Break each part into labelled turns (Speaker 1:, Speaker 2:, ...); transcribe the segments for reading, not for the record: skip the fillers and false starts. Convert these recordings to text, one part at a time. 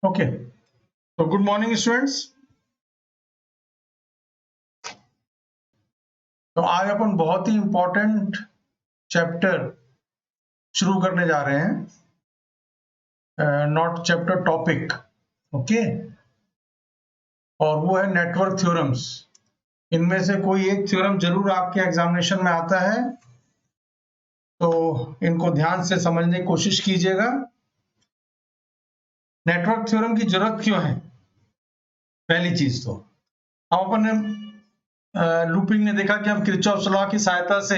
Speaker 1: Okay, तो good morning students. तो आज अपन बहुत ही इंपॉर्टेंट चैप्टर शुरू करने जा रहे हैं, नॉट चैप्टर, टॉपिक। ओके, और वो है नेटवर्क थ्योरम्स। इनमें से कोई एक थ्योरम जरूर आपके एग्जामिनेशन में आता है, तो इनको ध्यान से समझने की कोशिश कीजिएगा। नेटवर्क थ्योरम की जरूरत क्यों है? पहली चीज तो हम अपन ने लूपिंग ने देखा कि हम किरचॉफ्स लॉ की सहायता से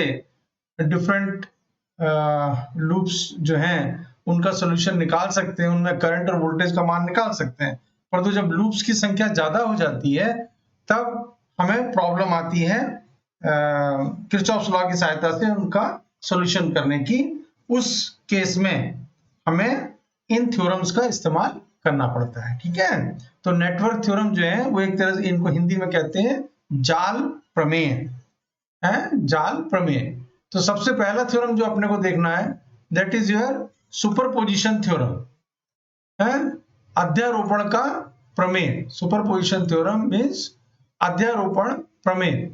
Speaker 1: डिफरेंट लूप्स जो हैं उनका सोल्यूशन निकाल सकते हैं, उनमें करंट और वोल्टेज का मान निकाल सकते हैं। परंतु जब लूप्स की संख्या ज्यादा हो जाती है तब हमें प्रॉब्लम आती है किरचॉफ्स लॉ की सहायता से उनका सोल्यूशन करने की। उस केस में हमें इन थ्योरम्स का इस्तेमाल करना पड़ता है। ठीक है, तो नेटवर्क थ्योरम जो है वो एक तरह से, इनको हिंदी में कहते हैं जाल प्रमेय है, जाल प्रमेय। तो सबसे पहला थ्योरम जो अपने को देखना है, that is your superposition theorem, है अध्यारोपण का प्रमेय। सुपरपोजिशन थ्योरम मीन्स अध्यारोपण प्रमेय।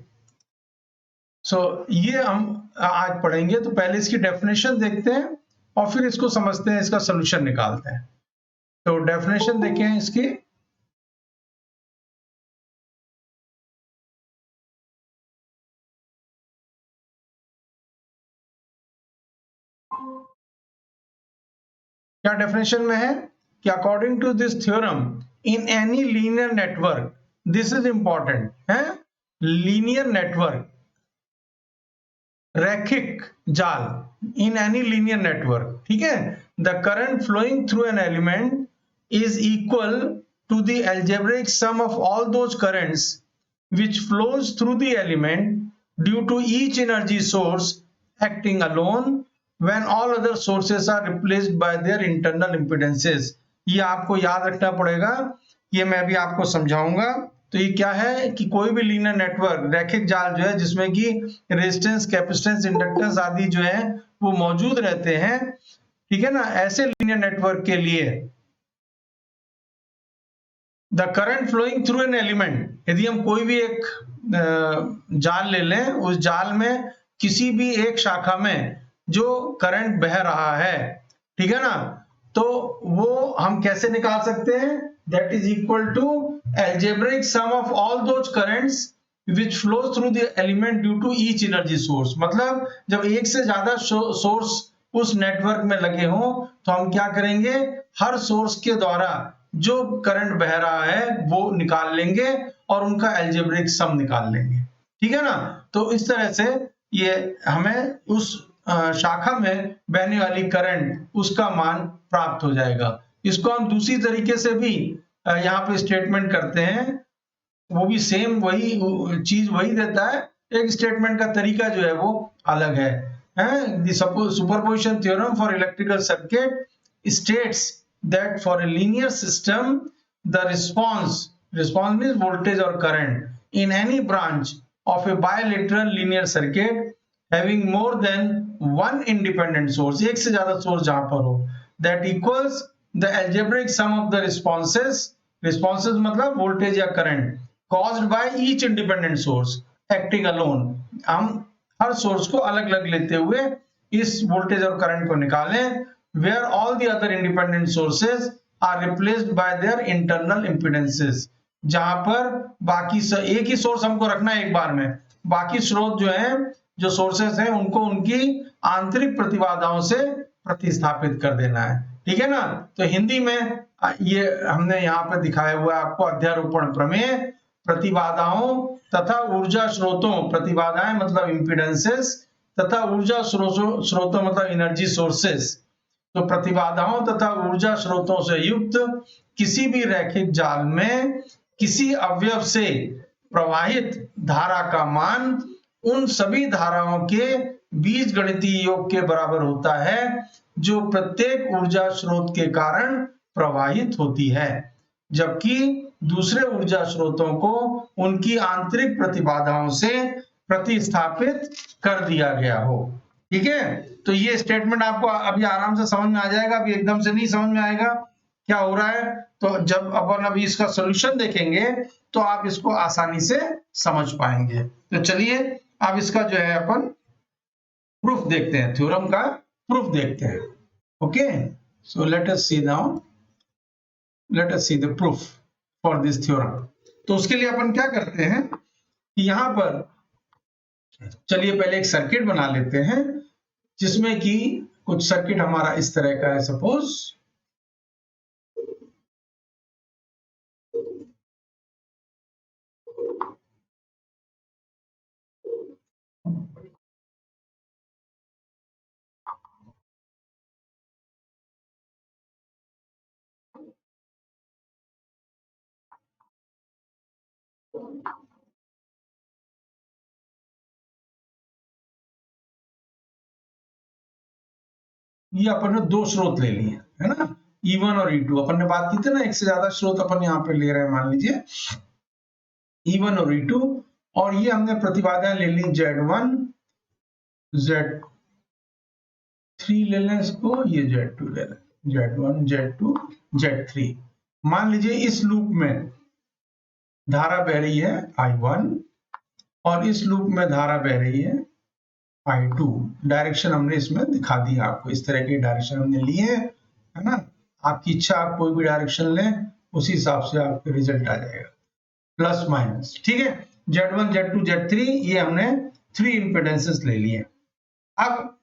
Speaker 1: सो ये हम आज पढ़ेंगे। तो पहले इसकी डेफिनेशन देखते हैं और फिर इसको समझते हैं, इसका सोल्यूशन निकालते हैं। तो डेफिनेशन देखें इसकी। क्या डेफिनेशन में है कि according to this theorem in any linear network, this is important है, लीनियर नेटवर्क, रैखिक जाल, इन एनी लीनियर नेटवर्क, ठीक है, the current flowing through an element is equal to the algebraic sum of all those currents which flows through the element due to each energy source acting alone when all other sources are replaced by their internal impedances। ये आपको याद रखना पड़ेगा, ये मैं भी आपको समझाऊंगा। तो ये क्या है कि कोई भी लीनियर नेटवर्क, रैखिक जाल जो है जिसमें कि रेजिस्टेंस, कैपेसिटेंस, इंडक्टेंस आदि जो है वो मौजूद रहते हैं, ठीक है ना, ऐसे लीनियर नेटवर्क के लिए the current flowing through an element, यदि हम कोई भी एक जाल ले लें, उस जाल में किसी भी एक शाखा में जो करंट बह रहा है, ठीक है ना, तो वो हम कैसे निकाल सकते हैं? That is equal to algebraic sum of all those currents which flows through the element due to each energy source। मतलब जब एक से ज्यादा सोर्स उस नेटवर्क में लगे हों तो हम क्या करेंगे, हर सोर्स के द्वारा जो करंट बह रहा है वो निकाल लेंगे और उनका एल्जेब्रिक सम निकाल लेंगे, ठीक है ना। तो इस तरह से ये हमें उस शाखा में बहने वाली करंट, उसका मान प्राप्त हो जाएगा। इसको हम दूसरी तरीके से भी यहाँ पे स्टेटमेंट करते हैं, वो भी सेम वही चीज वही देता है, एक स्टेटमेंट का तरीका जो है वो अलग है। The superposition theorem for electrical circuit states that for a linear system the response means voltage or current in any branch of a bilateral linear circuit having more than one independent source, एक से ज्यादा source जहां पर हो, that equals the algebraic sum of the responses मतलब voltage या current caused by each independent source acting alone। हम हर source को अलग अलग लेते हुए इस वोल्टेज और करंट को निकालें, where all the other independent sources are replaced by their internal impedances। जहां पर बाकी एक ही सोर्स हमको रखना है एक बार में, बाकी स्रोत जो है, जो सोर्सेस हैं, उनको उनकी आंतरिक प्रतिबाधाओं से प्रतिस्थापित कर देना है, ठीक है ना। तो हिंदी में ये हमने यहाँ पर दिखाया हुआ है आपको अध्यारोपण प्रमेय, प्रतिबाधाओं तथा ऊर्जा स्रोतों, प्रतिबाधाएं मतलब इंपीडेंसेस, तथा ऊर्जा स्रोतों मतलब एनर्जी सोर्सेस। तो प्रतिबाधाओं तथा ऊर्जा स्रोतों से युक्त किसी भी रैखिक जाल में किसी अवयव से प्रवाहित धारा का मान उन सभी धाराओं के बीजगणितीय योग के बराबर होता है जो प्रत्येक ऊर्जा स्रोत के कारण प्रवाहित होती है, जबकि दूसरे ऊर्जा स्रोतों को उनकी आंतरिक प्रतिबाधाओं से प्रतिस्थापित कर दिया गया हो, ठीक है। तो ये स्टेटमेंट आपको अभी आराम से समझ में आ जाएगा, अभी एकदम से नहीं समझ में आएगा क्या हो रहा है। तो जब अपन अभी इसका सोल्यूशन देखेंगे तो आप इसको आसानी से समझ पाएंगे। तो चलिए अब इसका जो है अपन प्रूफ देखते हैं, थ्योरम का प्रूफ देखते हैं। Okay, so let us see now, let us see the proof for this theorem. तो उसके लिए अपन क्या करते हैं कि यहां पर चलिए पहले एक सर्किट बना लेते हैं, जिसमें कि कुछ सर्किट हमारा इस तरह का है। सपोज ये अपन ने दो स्रोत ले लिए, है ना, E1 और E2। अपन ने बात की थी ना, एक से ज्यादा स्रोत अपन यहाँ पे ले रहे हैं, मान लीजिए E1 और E2, और ये हमने प्रतिबाधाएं ले ली Z1, Z3 ले लें इसको, ये Z2 ले लें, Z1, Z2, Z3। मान लीजिए इस लूप में धारा बह रही है I1 और इस लूप में धारा बह रही है I2। डायरेक्शन हमने इसमें दिखा दी आपको, इस तरह की डायरेक्शन हमने ली है ना। आपकी इच्छा, आप कोई भी डायरेक्शन लें, उसी हिसाब से आपके रिजल्ट आ जाएगा, प्लस माइनस। ठीक है, Z1, Z2, Z3 ये हमने 3 इंपेडेंसेस ले लिए। अब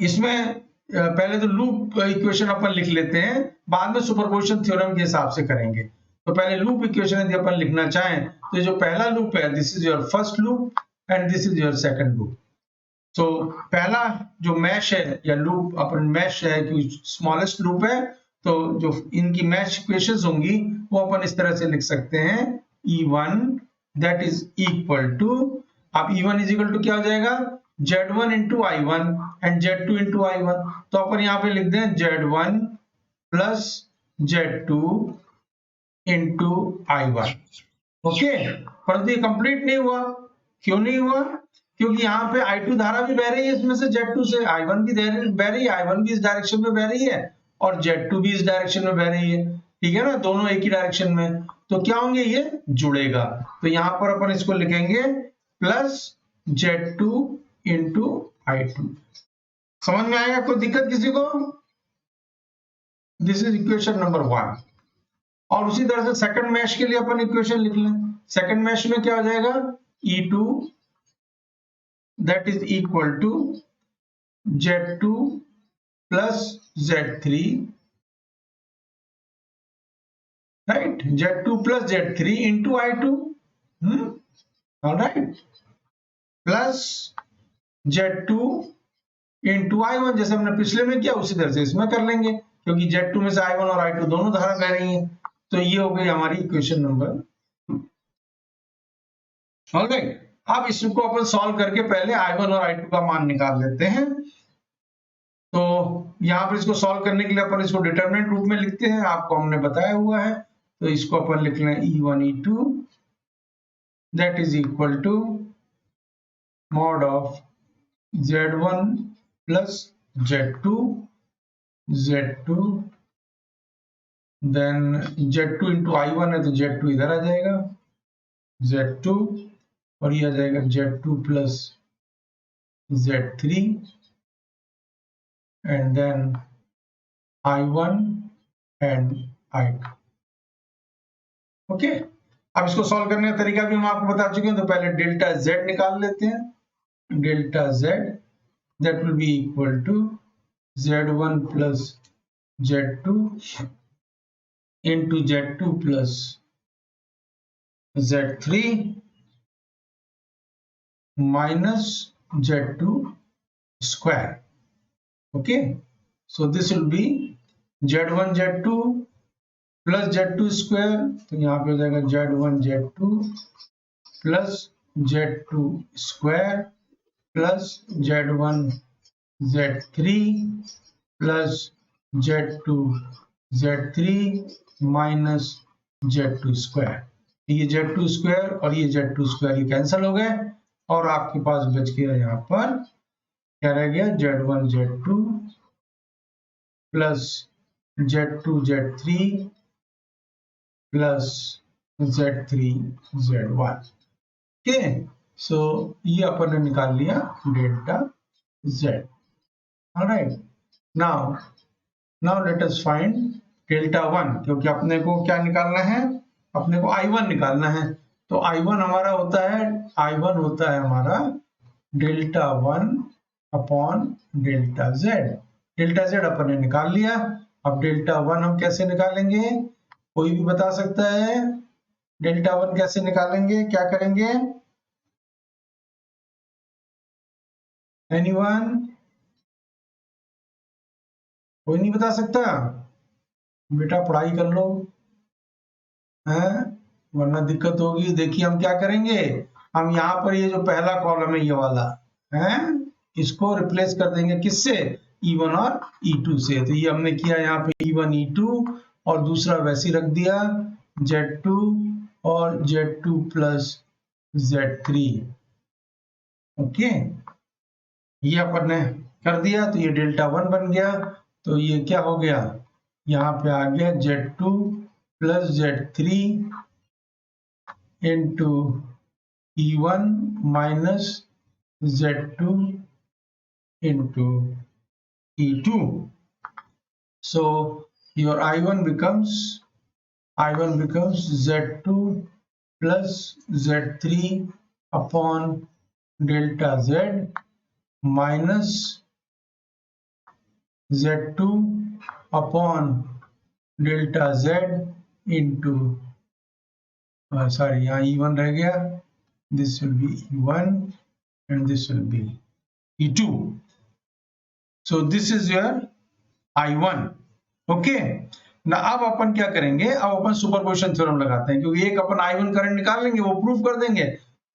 Speaker 1: इसमें पहले तो लूप इक्वेशन अपन लिख लेते हैं, बाद में सुपरपोजिशन थ्योरम के हिसाब से करेंगे। तो पहले लूप इक्वेशन यदि अपन लिखना चाहें तो जो पहला लूप है, this is your first loop and this is your second loop. तो पहला जो मैश है या लूप अपन मैश है कि स्मॉलेस्ट लूप है, तो जो इनकी मैश इक्वेशंस होंगी वो अपन इस तरह से लिख सकते हैं, E1 that is equal to, अब E1 इज इक्वल टू क्या हो जाएगा, Z1 into I1 and Z2 into I1। तो अपन यहाँ पे लिख दें Z1 plus Z2 into I1। Okay, परंतु ये कंप्लीट नहीं हुआ। क्यों नहीं हुआ? क्योंकि यहाँ पे I2 धारा भी बह रही है इसमें से, Z2 से I1 भी बह रही है, I1 भी इस डायरेक्शन में बह रही है और Z2 भी इस डायरेक्शन में बह रही है। ठीक है ना, दोनों एक ही डायरेक्शन में, तो क्या होंगे, ये जुड़ेगा। तो यहाँ पर अपन इसको लिखेंगे प्लस Z2 इंटू I2। समझ में आएगा? कोई दिक्कत किसी को? This is equation number 1। और उसी तरह से सेकंड मैश के लिए अपन इक्वेशन लिख लें। सेकंड मैश में क्या हो जाएगा, E2 that is equal to Z2 plus Z3, right? Z2 plus Z3 into I2, all right, plus Z2 into I1, जैसे हमने पिछले में किया उसी तरह से इसमें कर लेंगे, क्योंकि Z2 में से I1 और I2 दोनों धारा बह रही हैं। तो ये हो गई हमारी इक्वेशन नंबर 2। ऑल राइट, अब इसको अपन सॉल्व करके पहले I1 और I2 का मान निकाल लेते हैं। तो यहाँ पर इसको सॉल्व करने के लिए अपन इसको डिटरमिनेंट रूप में लिखते हैं, आपको हमने बताया हुआ है। तो इसको अपन लिख लें E1 E2 that is equal to mod of Z1 plus Z2 then Z2 into I1 है तो Z2 इधर आ जाएगा, Z2, और ये आ जाएगा Z2 plus Z3 and then I1 and I2। Okay, अब इसको सॉल्व करने का तरीका भी हम आपको बता चुके हैं। तो पहले डेल्टा Z निकाल लेते हैं, delta Z that will be equal to Z1 plus Z2 into Z2 plus Z3 minus Z2 square। Okay, so this will be Z1 Z2 plus Z2 square, तो यहाँ पे हो जाएगा Z1 Z2 plus Z2 square plus Z1 Z3 plus Z2 Z3 minus Z2 square। ये Z2 square और ये Z2 square ये cancel हो गए और आपके पास बच गया यहाँ पर क्या रह गया, Z1 Z2 plus Z2 Z3 plus Z3 Z1। Okay, सो ये अपन ने निकाल लिया delta Z। Alright, now let us find delta 1, क्योंकि अपने को क्या निकालना है, अपने को I1 निकालना है। तो I1 हमारा होता है हमारा delta 1 upon delta Z। Delta Z अपन ने निकाल लिया। अब डेल्टा 1 हम कैसे निकालेंगे, कोई भी बता सकता है? डेल्टा 1 कैसे निकालेंगे, क्या करेंगे? एनीवन? कोई नहीं बता सकता? बेटा पढ़ाई कर लो, हैं, वरना दिक्कत होगी। देखिए हम क्या करेंगे, हम यहाँ पर ये जो पहला कॉलम है ये वाला है, इसको रिप्लेस कर देंगे किससे, E1 और E2 से। तो ये हमने किया यहाँ पे E1 E2, और दूसरा वैसे रख दिया Z2 और Z2 प्लस Z3। ओके, ये अपन ने कर दिया, तो ये डेल्टा 1 बन गया। तो ये क्या हो गया, यहाँ पे आ गया Z2 plus Z3 into E1 minus Z2 into E2. So your I1 becomes Z2 plus Z3 upon delta Z minus Z2 upon delta Z into sorry, यहाँ E1 रह गया, this will be E1 and this will be E2. So this is your I1. Okay ना, अब अपन क्या करेंगे, अब अपन superposition theorem लगाते हैं, क्योंकि एक अपन I1 करंट निकाल लेंगे, वो प्रूव कर देंगे,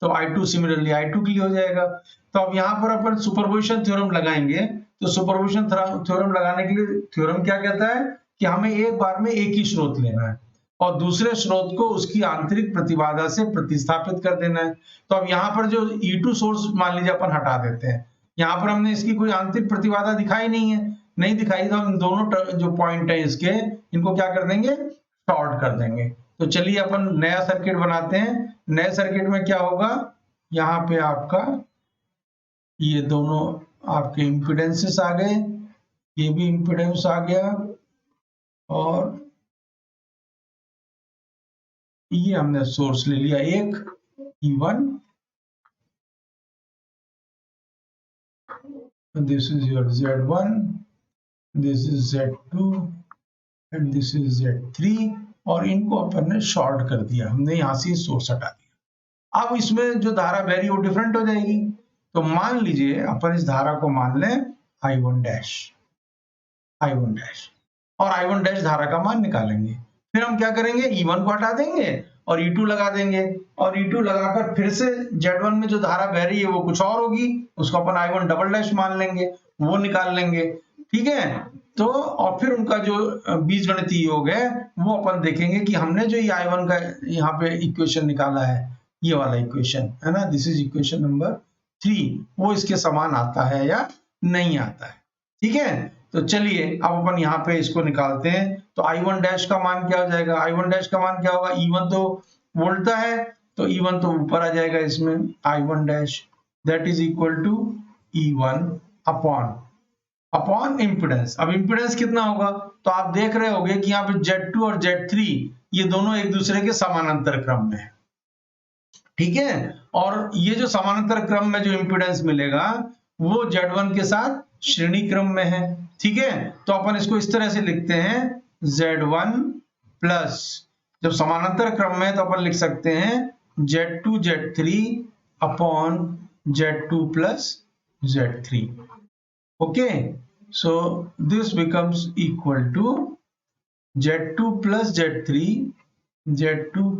Speaker 1: तो I2 सिमिलरली I2 के लिए हो जाएगा। तो अब यहाँ पर अपन सुपरपोजिशन थ्योरम लगाएंगे। तो सुपरपोजिशन थ्योरम लगाने के लिए थ्योरम क्या कहता है कि हमें एक बार में एक ही स्रोत लेना है और दूसरे स्रोत को उसकी आंतरिक प्रतिबाधा से प्रतिस्थापित कर देना है। तो अब यहाँ पर जो E2 सोर्स मान लीजिए अपन हटा देते हैं, यहाँ पर हमने इसकी कोई आंतरिक प्रतिबाधा दिखाई नहीं दिखाई, तो हम दोनों जो पॉइंट है इसके, इनको क्या कर देंगे, शॉर्ट कर देंगे। तो चलिए अपन नया सर्किट बनाते हैं। नए सर्किट में क्या होगा, यहाँ पे आपका ये दोनों आपके इम्पीडेंसेस आ गए, ये भी इम्पीडेंस आ गया, और ये हमने सोर्स ले लिया एक E1, this is your Z1, this is Z2 and this is Z3, और इनको अपन ने शॉर्ट कर दिया, हमने यहां से सोर्स हटा दिया। अब इसमें जो धारा बह रही है वो डिफरेंट हो जाएगी। तो मान लीजिए अपन इस धारा को मान लें I1 डैश, और I1 डैश धारा का मान निकालेंगे। फिर हम क्या करेंगे, E1 को हटा देंगे और E2 लगा देंगे, और E2 लगाकर फिर से Z1 में जो धारा बह रही है वो कुछ और होगी, उसको अपन I1 डबल डैश मान लेंगे, वो निकाल लेंगे। ठीक है, तो और फिर उनका जो बीजगणितीय योग है वो अपन देखेंगे कि हमने जो ये I1 का यहाँ पे इक्वेशन निकाला है, ये वाला इक्वेशन है ना, दिस इज इक्वेशन नंबर 3, वो इसके समान आता है या नहीं आता है। ठीक है, तो चलिए अब अपन यहाँ पे इसको निकालते हैं। तो I1 डैश का मान क्या हो जाएगा, I1 डैश का मान क्या होगा, E1 तो वोल्ट है, तो E1 तो ऊपर आ जाएगा इसमें, I1 dash that is equal to E1 upon impedance. अब इम्पीडेंस कितना होगा, तो आप देख रहे होंगे कि यहाँ पे Z2 और Z3 ये दोनों एक दूसरे के समानांतर क्रम में है। ठीक है, और ये जो समानांतर क्रम में जो इम्पीडेंस मिलेगा वो Z1 के साथ श्रेणी क्रम में है। ठीक है, तो अपन इसको इस तरह से लिखते हैं, Z1 प्लस, जब समानांतर क्रम में तो अपन लिख सकते हैं Z2 Z3 upon Z2 plus Z3। Okay, so this becomes equal to Z2 plus Z3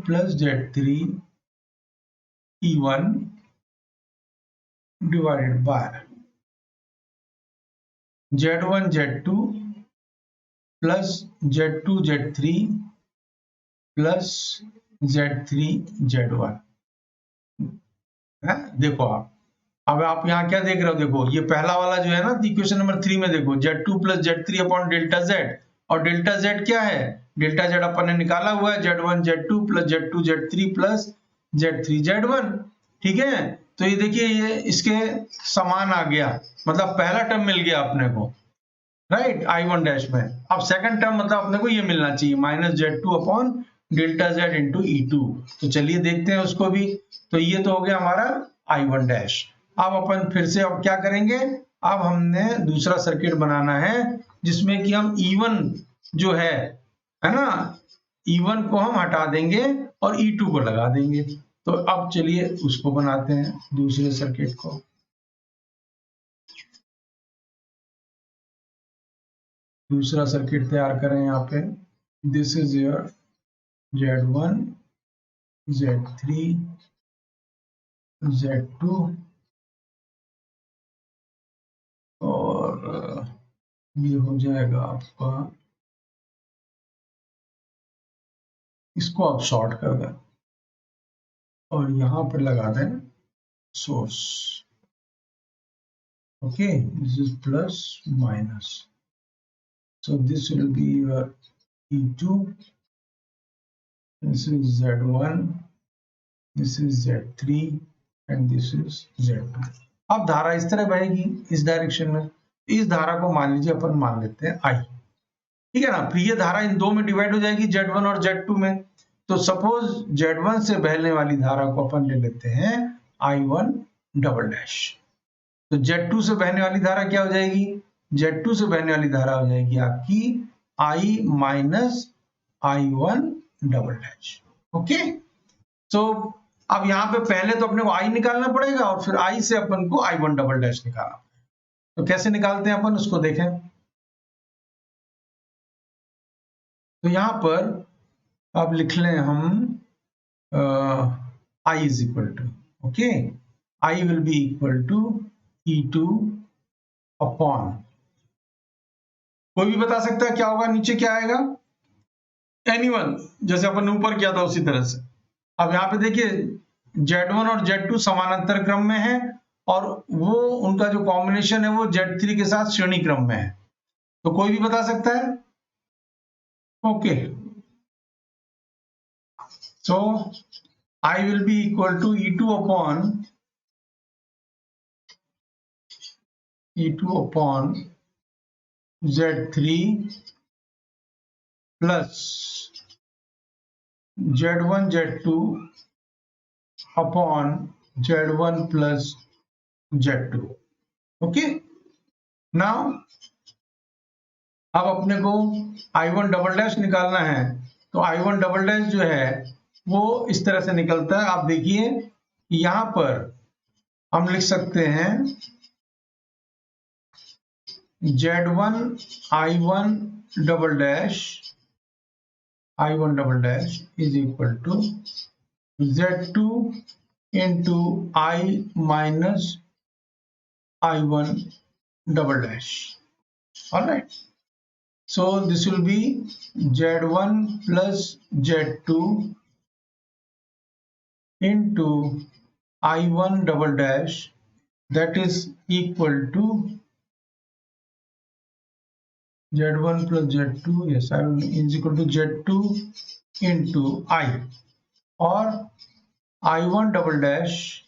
Speaker 1: plus Z3 E1 divided by Z1 Z2 plus Z2 Z3 plus Z3 Z1 है। देखो आप, अब आप यहाँ क्या देख रहे हो, देखो ये पहला वाला जो है ना इक्वेशन नंबर 3 में, देखो Z2 plus Z3 upon delta Z, और डेल्टा Z क्या है, डेल्टा Z अपन ने निकाला हुआ है Z1 Z2 plus Z2 Z3 plus Z3 Z1, ठीक है। तो ये देखिए ये इसके समान आ गया, मतलब पहला टर्म मिल गया अपने को, राइट, I1 डैश में। अब सेकंड टर्म मतलब अपने को ये मिलना चाहिए minus Z2 upon delta Z into E2। तो चलिए देखते हैं उसको भी। तो ये तो हो गया हमारा I1 डैश। अब अपन फिर से अब क्या करेंगे, अब हमने दूसरा सर्किट बनाना है जिसमें कि हम E1 जो है ना, E1 को हम हटा देंगे और E2 को लगा देंगे। तो अब चलिए उसको बनाते हैं दूसरे सर्किट को। दूसरा सर्किट तैयार करें यहाँ पे। This is your Z1 Z3 Z2 और ये हो जाएगा आपका, इसको आप शॉर्ट कर दें और यहां पर लगा दें source. Okay, this is plus minus, so this will be your E2, this is Z1, this is Z3 and this is Z2। अब धारा इस तरह बहेगी इस डायरेक्शन में। इस धारा को मान लीजिए अपन मान लेते हैं I, ठीक है ना। फिर ये धारा इन दो में डिवाइड हो जाएगी Z1 और Z2 में। तो सपोज Z1 से बहने वाली धारा को अपन ले लेते हैं I1 डबल डैश। तो Z2 से बहने वाली धारा क्या हो जाएगी, Z2 से बहने वाली धारा हो जाएगी आपकी I minus I1 double dash. Okay, तो अब यहाँ पे पहले तो अपने को I निकालना पड़ेगा और फिर I से अपन को I1 डबल डैश निकालना। तो कैसे निकालते हैं अपन, उसको देखें। तो यहाँ पर अब लिख लें हम I is equal to, okay, I will be equal to E2 upon, कोई भी बता सकता है क्या होगा, नीचे क्या आएगा, एनीवन, जैसे अपन ने ऊपर किया था उसी तरह से। अब यहाँ पे देखिए Z1 और Z2 समानांतर क्रम में है और वो उनका जो कॉम्बिनेशन है वो Z3 के साथ श्रेणी क्रम में है। तो कोई भी बता सकता है, okay. So I will be equal to E2 upon Z3 plus Z1 Z2 upon Z1 plus Z2। Okay, now अब अपने को I1 डबल डैश निकालना है। तो I1 डबल डैश जो है वो इस तरह से निकलता है। आप देखिए यहां पर हम लिख सकते हैं Z1 I1 double dash is equal to Z2 into I minus I1 double dash। All right, so this will be Z1 plus Z2 into I1 double dash, that is equal to Z1 plus Z2, yes, I will is equal to Z2 into I or I1 double dash,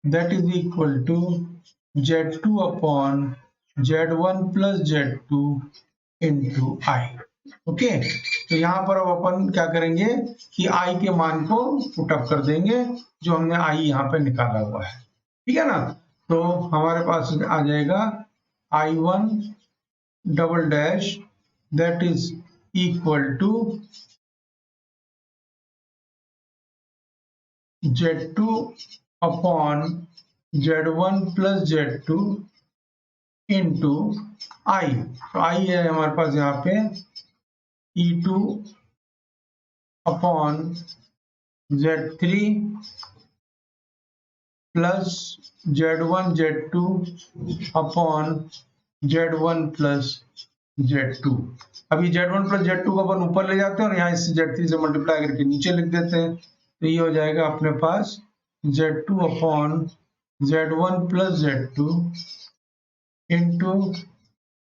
Speaker 1: that is equal to Z2 upon Z1 plus Z2 into I। Okay, तो यहाँ पर अब अपन क्या करेंगे कि I के मान को पुटअप कर देंगे जो हमने I यहाँ पे निकाला हुआ है, ठीक है ना। तो हमारे पास आ जाएगा I1 double dash, that is equal to Z2 upon Z1 plus Z2 into I। तो I है हमारे पास यहाँ पे E2 upon Z3 plus Z1 Z2 upon Z1 plus Z2। अभी Z1 प्लस Z2 को अपन ऊपर ले जाते हैं और यहाँ इससे Z3 से मल्टीप्लाई करके नीचे लिख देते हैं। तो ये हो जाएगा अपने पास Z2 upon Z1 plus Z2 into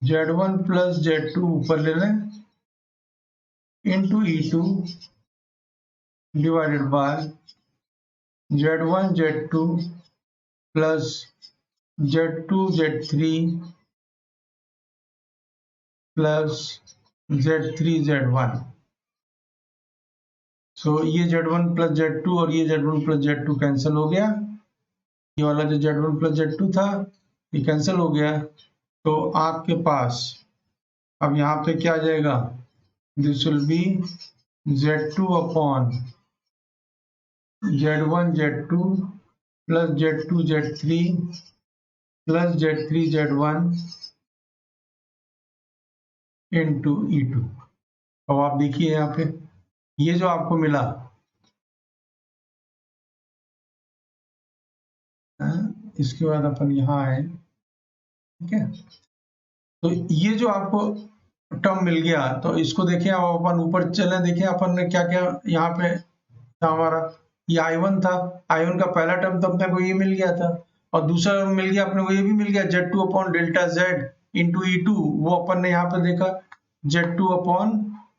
Speaker 1: Z1 plus Z2 ऊपर ले लें into E2 divided by Z1 Z2 plus Z2 Z3 plus Z3 Z1। सो ये Z1 प्लस Z2 और ये Z1 प्लस Z2 कैंसिल हो गया। ये वाला जो Z1 प्लस Z2 था ये कैंसिल हो गया। तो आपके पास अब यहाँ पे क्या आ जाएगा, this will be Z2 upon Z1 Z2 plus Z2 Z3 plus Z3 Z1 into E2। अब आप देखिए यहाँ पे ये जो आपको मिला, इसके बाद अपन यहाँ आए, ठीक है। तो ये जो आपको टर्म मिल गया, तो इसको देखें, अब अपन ऊपर चले, देखें अपन ने क्या क्या यहाँ पे था हमारा। ये I1 था, I1 का पहला टर्म तो अपने को ये मिल गया था, और दूसरा टर्म मिल गया अपने को ये भी मिल गया Z2 upon delta Z into E2, वो अपन ने यहाँ पे देखा Z2 upon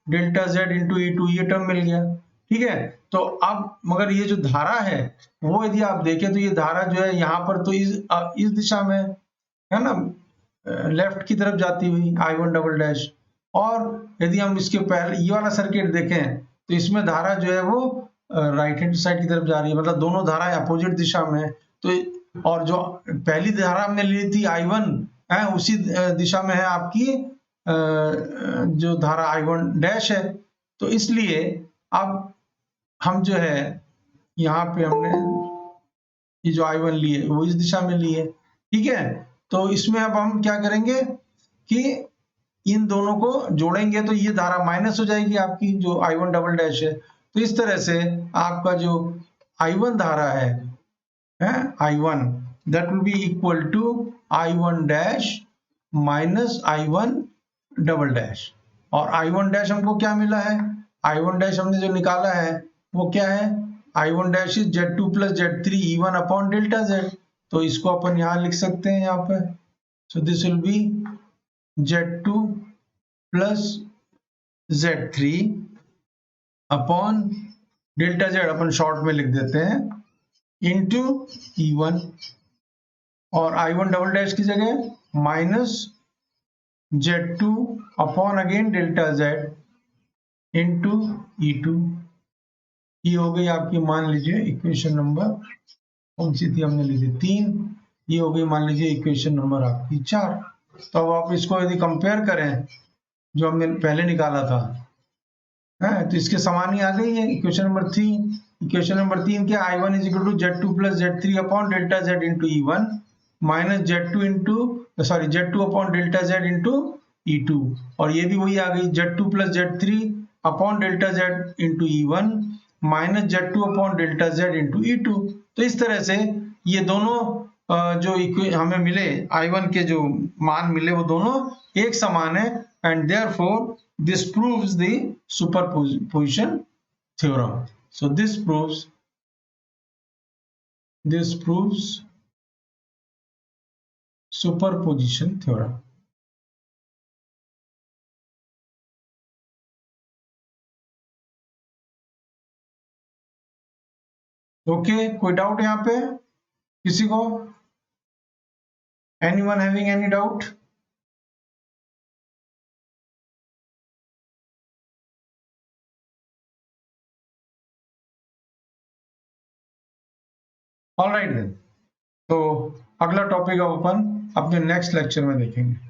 Speaker 1: delta Z into E2, ये टर्म मिल गया, ठीक है। तो अब मगर ये जो धारा है वो यदि आप देखें तो ये धारा जो है यहाँ पर तो इस दिशा में है ना, लेफ्ट की तरफ जाती हुई I1 डबल डैश। और यदि हम इसके पहले ये वाला सर्किट देखें तो इसमें धारा जो है वो राइट हैंड साइड की तरफ जा रही है, मतलब दोनों धाराएं अपोजिट दिशा में है। तो और जो पहली धारा हमने ली थी I1 है, उसी दिशा में है आपकी जो धारा I1 डैश है। तो इसलिए अब हम जो है यहाँ पे हमने ये जो I1 लिए वो इस दिशा में लिए, ठीक है। तो इसमें अब हम क्या करेंगे कि इन दोनों को जोड़ेंगे तो ये धारा माइनस हो जाएगी आपकी जो I1 डबल डैश है। तो इस तरह से आपका जो I1 धारा है I1 that will be equal to I1 dash minus I1 double dash. और I1 डैश हमको क्या मिला है, I1 डैश हमने जो निकाला है वो क्या है, I1 dash is Z2 plus Z3 E1 upon delta Z। तो इसको अपन यहाँ लिख सकते हैं यहाँ पे, so this will be Z2 plus Z3 upon delta Z, upon short में लिख देते हैं, इंटू E1, और I1 डबल डैश की जगह minus Z2 upon again delta Z into E2। ये हो गई आपकी, मान लीजिए इक्वेशन नंबर कौन सी थी, हमने ली थी 3, ये हो गई मान लीजिए इक्वेशन नंबर आपकी 4। तो अब आप इसको यदि कंपेयर करें जो हमने पहले निकाला था तो इसके समान ही आ गई है इक्वेशन नंबर 3। इक्वेशन नंबर 3 क्या, I1 is equal to Z2 plus Z3 upon delta Z into E1 minus Z2 into sorry Z2 upon delta Z into E2, और ये भी वही आ गई Z2 plus Z3 upon delta Z into E1 minus Z2 upon delta Z into E2। तो इस तरह से ये दोनों जो हमें मिले I1 के जो मान मिले वो दोनों एक समान है, and therefore this proves the superposition theorem. So this proves superposition theorem. Okay, कोई डाउट यहाँ पे किसी को? Anyone having any doubt? All right then. तो अगला टॉपिक अपन अपने नेक्स्ट लेक्चर में देखेंगे।